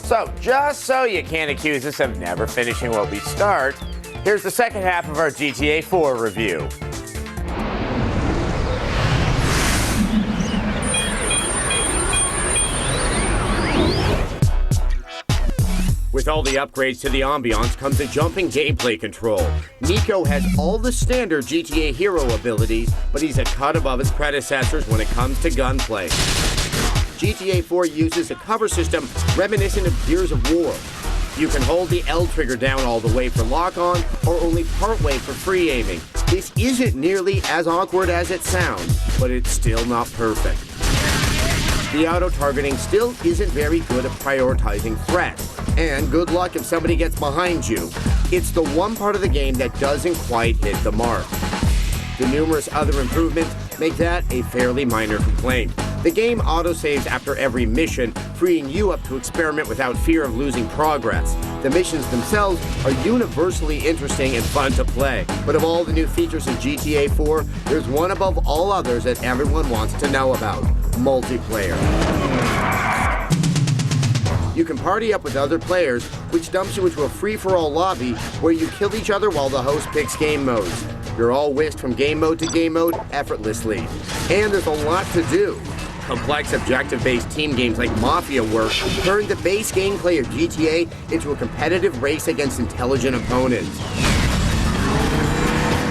So, just so you can't accuse us of never finishing what we start, here's the second half of our GTA 4 review. With all the upgrades to the ambiance comes a jumping gameplay control. Nico has all the standard GTA hero abilities, but he's a cut above his predecessors when it comes to gunplay. GTA 4 uses a cover system reminiscent of Gears of War. You can hold the L trigger down all the way for lock-on, or only part way for free aiming. This isn't nearly as awkward as it sounds, but it's still not perfect. The auto-targeting still isn't very good at prioritizing threats. And good luck if somebody gets behind you. It's the one part of the game that doesn't quite hit the mark. The numerous other improvements make that a fairly minor complaint. The game autosaves after every mission, freeing you up to experiment without fear of losing progress. The missions themselves are universally interesting and fun to play. But of all the new features in GTA 4, there's one above all others that everyone wants to know about: multiplayer. You can party up with other players, which dumps you into a free-for-all lobby where you kill each other while the host picks game modes. You're all whisked from game mode to game mode effortlessly. And there's a lot to do. Complex objective-based team games like Mafia Work turn the base gameplay of GTA into a competitive race against intelligent opponents.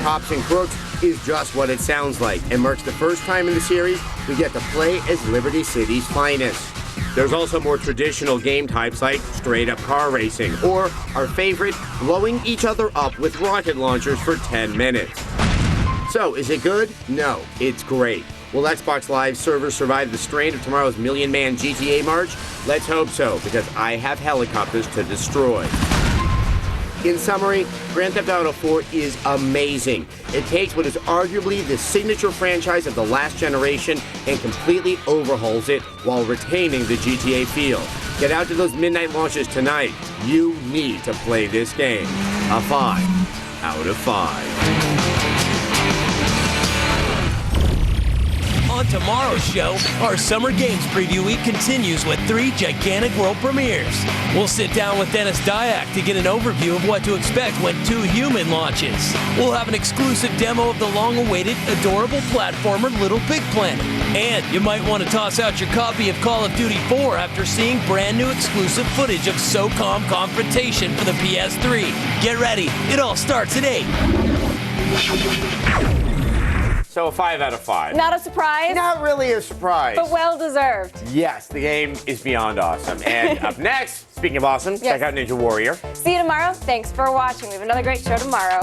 Cops and Crooks is just what it sounds like, and marks the first time in the series we get to play as Liberty City's finest. There's also more traditional game types like straight-up car racing, or our favorite, blowing each other up with rocket launchers for 10 minutes. So, is it good? No, it's great. Will Xbox Live servers survive the strain of tomorrow's million-man GTA march? Let's hope so, because I have helicopters to destroy. In summary, Grand Theft Auto 4 is amazing. It takes what is arguably the signature franchise of the last generation and completely overhauls it while retaining the GTA feel. Get out to those midnight launches tonight. You need to play this game. A 5 out of 5. On tomorrow's show, our Summer Games Preview Week continues with 3 gigantic world premieres. We'll sit down with Dennis Dyack to get an overview of what to expect when 2 Human launches. We'll have an exclusive demo of the long-awaited, adorable platformer Little Big Planet. And you might want to toss out your copy of Call of Duty 4 after seeing brand new exclusive footage of SOCOM Confrontation for the PS3. Get ready, it all starts at 8. So a 5 out of 5. Not a surprise? Not really a surprise. But well deserved. Yes, the game is beyond awesome. And up next, speaking of awesome, check out Ninja Warrior. See you tomorrow. Thanks for watching. We have another great show tomorrow.